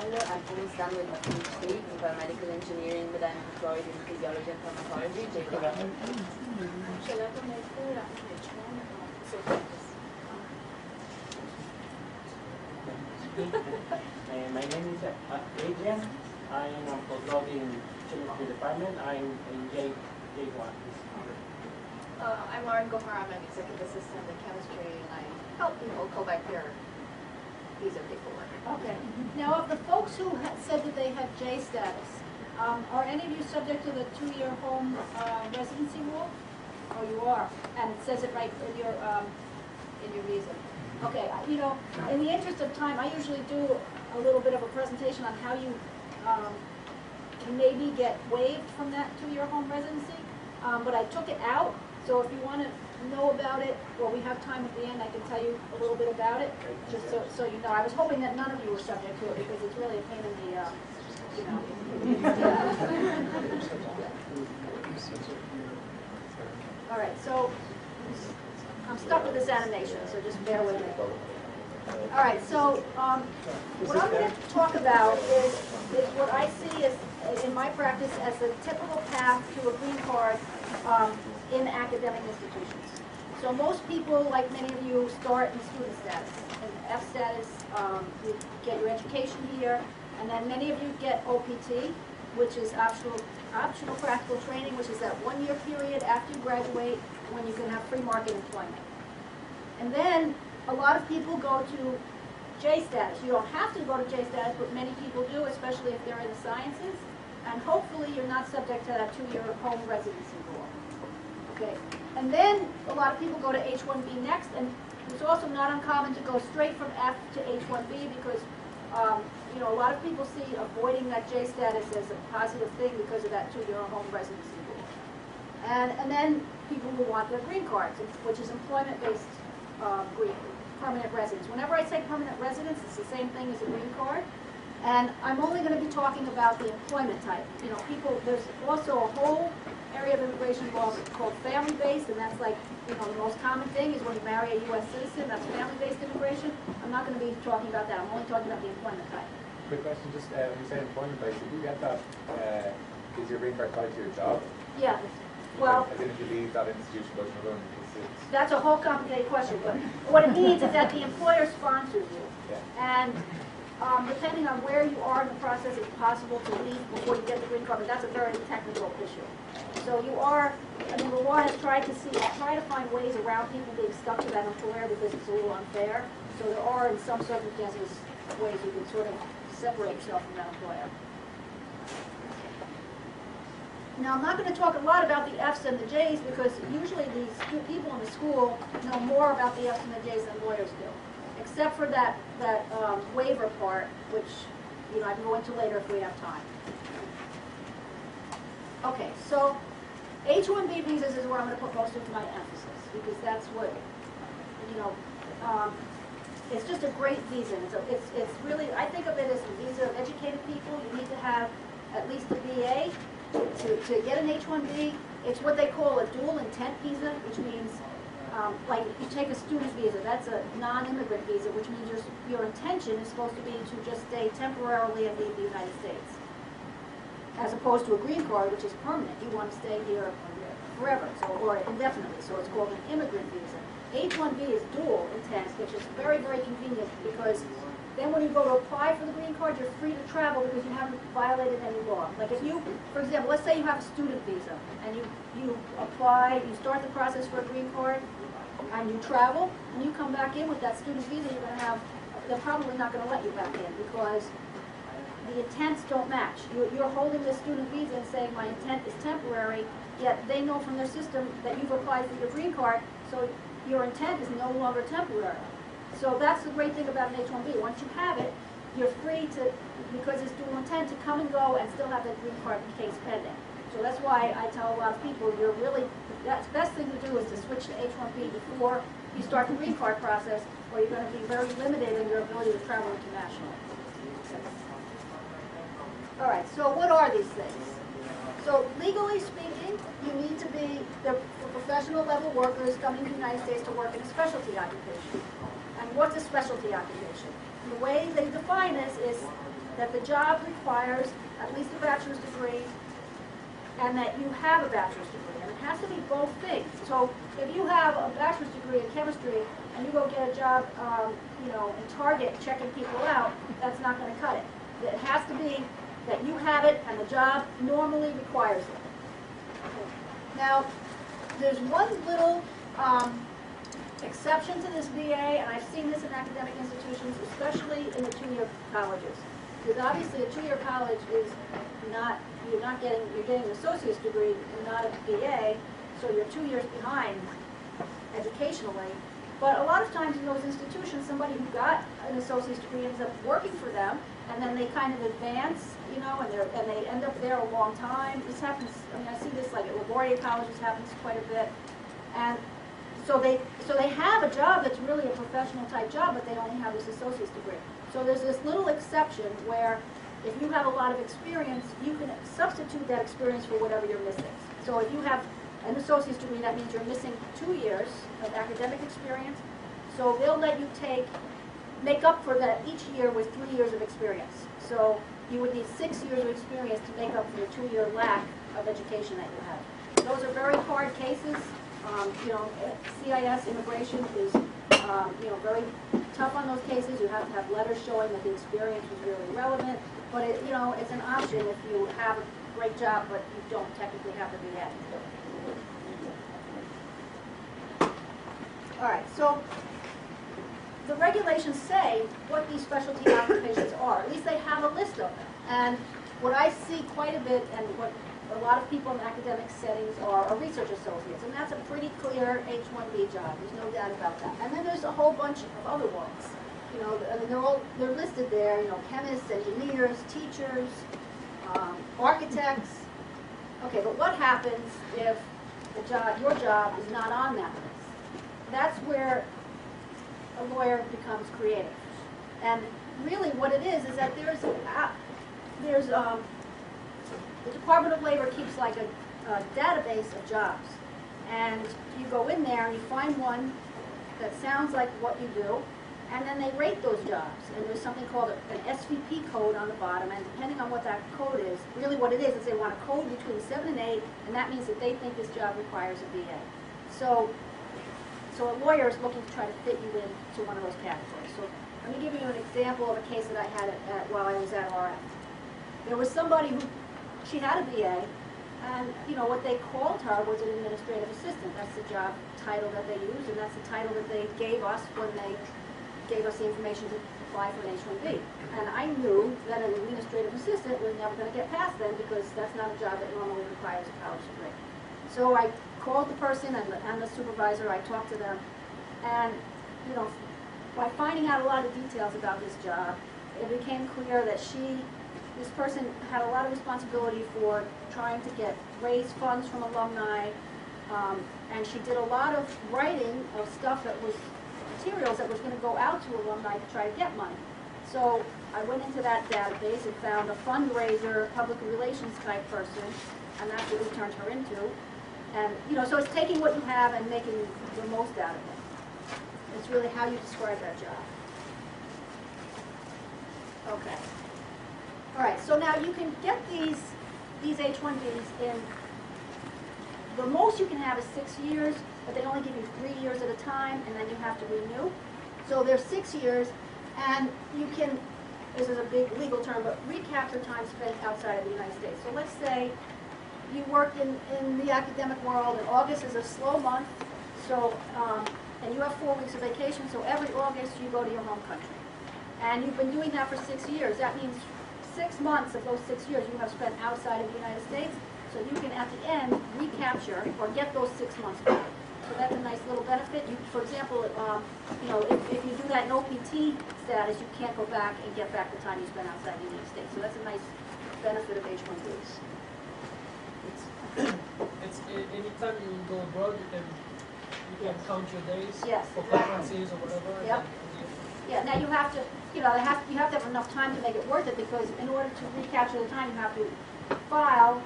Alexander. I'm almost done with my PhD in biomedical engineering, but I'm employed in physiology and pharmacology. My name is Adrian. I am a postdoc in chemistry department. I'm in J1. I'm Lauren Gohar. I'm an executive assistant in chemistry, and I help people go back their visa paperwork. Okay. Now, of the folks who said that they have J status, are any of you subject to the 2-year home residency rule? Oh, you are, and it says it right in your visa. Okay. You know, in the interest of time, I usually do a little bit of a presentation on how you can maybe get waived from that 2-year home residency, but I took it out. So if you want to know about it, well, we have time at the end. I can tell you a little bit about it, just so you know. I was hoping that none of you were subject to it because it's really a pain in the, you know. All right, so I'm stuck with this animation, so just bear with me. All right, so what I'm going to talk about is what I see as, in my practice, as the typical path to a green card in academic institutions. So most people, like many of you, start in student status. In F status, you get your education here, and then many of you get OPT, which is optional practical training, which is that 1-year period after you graduate when you can have free market employment. And then a lot of people go to J status. You don't have to go to J status, but many people do, especially if they're in the sciences. And hopefully you're not subject to that 2-year home residency rule. Okay. And then a lot of people go to H-1B next, and it's also not uncommon to go straight from F to H-1B because you know, a lot of people see avoiding that J status as a positive thing because of that 2-year home residency rule. And then people who want their green cards, which is employment-based permanent residence. Whenever I say permanent residence, it's the same thing as a green card. And I'm only going to be talking about the employment type. You know, there's also a whole area of immigration law called family-based, and that's like, you know, the most common thing is when you marry a U.S. citizen, that's family-based immigration. I'm not going to be talking about that. I'm only talking about the employment type. Quick question, just when you say employment-based, if you get that, is your green card tied to your job? Yeah. Well, as in if you leave that institution, go to another one, that's a whole complicated question, but what it means is that the employer sponsors you. Yeah. And depending on where you are in the process, it's possible to leave before you get the green card, but that's a very technical issue. So you are, I mean, the law has tried to find ways around people being stuck to that employer because it's a little unfair. So there are, in some circumstances, ways you can sort of separate yourself from that employer. Now, I'm not going to talk a lot about the Fs and the Js because usually these people in the school know more about the Fs and the Js than lawyers do, except for that waiver part, which, you know, I can go into later if we have time. Okay, so H-1B visas is where I'm going to put most of my emphasis because that's what, you know, it's just a great visa. It's really, I think of it as a visa of educated people. You need to have at least a BA. To get an H-1B, it's what they call a dual intent visa, which means, like if you take a student visa, that's a non-immigrant visa, which means your intention is supposed to be to just stay temporarily and leave the United States, as opposed to a green card, which is permanent. You want to stay here forever, or indefinitely, so it's called an immigrant visa. H-1B is dual intent, which is very, very convenient because then when you go to apply for the green card, you're free to travel because you haven't violated any law. Like if you, for example, let's say you have a student visa and you apply, you start the process for a green card and you travel and you come back in with that student visa, you're going to have, they're probably not going to let you back in because the intents don't match. You're holding the student visa and saying my intent is temporary, yet they know from their system that you've applied for your green card, so your intent is no longer temporary. So that's the great thing about an H-1B. Once you have it, you're free to, because it's dual intent, to come and go and still have that green card case pending. So that's why I tell a lot of people, the best thing to do is to switch to H-1B before you start the green card process, or you're going to be very limited in your ability to travel internationally. All right, so what are these things? So legally speaking, you need to be the professional level workers coming to the United States to work in a specialty occupation. And what's a specialty occupation? The way they define this is that the job requires at least a bachelor's degree and that you have a bachelor's degree. And it has to be both things. So if you have a bachelor's degree in chemistry and you go get a job, in Target checking people out, that's not going to cut it. It has to be that you have it and the job normally requires it. Now, there's one little exception to this BA, and I've seen this in academic institutions, especially in the two-year colleges. Because obviously a two-year college is not, you're getting an associate's degree and not a BA, so you're 2 years behind educationally. But a lot of times in those institutions, somebody who got an associate's degree ends up working for them, and then they kind of advance, and they end up there a long time. This happens, I see this like at LaGuardia College, this happens quite a bit. And so they have a job that's really a professional type job, but they only have this associate's degree. So there's this little exception where if you have a lot of experience, you can substitute that experience for whatever you're missing. So if you have an associate's degree, that means you're missing 2 years of academic experience. So they'll let you make up for that each year with 3 years of experience. So you would need 6 years of experience to make up for the 2-year lack of education that you have. Those are very hard cases. CIS immigration is, very tough on those cases. You have to have letters showing that the experience was really relevant. But it's an option if you have a great job, but you don't technically have to be at. All right, so the regulations say what these specialty occupations are. At least they have a list of them. And what I see quite a bit, and what a lot of people in academic settings are research associates, and that's a pretty clear H-1B job. There's no doubt about that. And then there's a whole bunch of other ones. They're listed there. Chemists, engineers, teachers, architects. Okay, but what happens if your job is not on that list? That's where a lawyer becomes creative. And really, what it is that the Department of Labor keeps like a database of jobs. And you go in there and you find one that sounds like what you do, and then they rate those jobs. And there's something called an SVP code on the bottom, and depending on what that code is, really what it is they want a code between 7 and 8, and that means that they think this job requires a BA. So a lawyer is looking to try to fit you into one of those categories. So let me give you an example of a case that I had while I was at RF. There was somebody who, she had a BA, and what they called her was an administrative assistant. That's the job title that they used, and that's the title that they gave us when they gave us the information to apply for an H-1B. And I knew that an administrative assistant was never going to get past them because that's not a job that normally requires a college degree. So I called the person and the supervisor, I talked to them, and by finding out a lot of details about this job, it became clear that this person had a lot of responsibility for trying to raise funds from alumni, and she did a lot of writing of stuff that was materials that was going to go out to alumni to try to get money. So I went into that database and found a fundraiser, public relations type person, and that's what we turned her into. And so it's taking what you have and making the most out of it. It's really how you describe that job. Okay. All right, so now you can get these H-1Bs in, the most you can have is 6 years, but they only give you 3 years at a time, and then you have to renew. So they're 6 years, and you can, this is a big legal term, but recapture time spent outside of the United States. So let's say you work in the academic world, and August is a slow month, so, and you have 4 weeks of vacation, so every August you go to your home country. And you've been doing that for 6 years. That means 6 months of those 6 years you have spent outside of the United States, so you can at the end recapture or get those 6 months back. So that's a nice little benefit. For example, if you do that in OPT status, you can't go back and get back the time you spent outside the United States. So that's a nice benefit of H-1Bs. It's anytime you go abroad, you can count your days Yes, for exactly. conferences or whatever. Yep. Yeah, now you have to, you have to have enough time to make it worth it, because in order to recapture the time, you have to file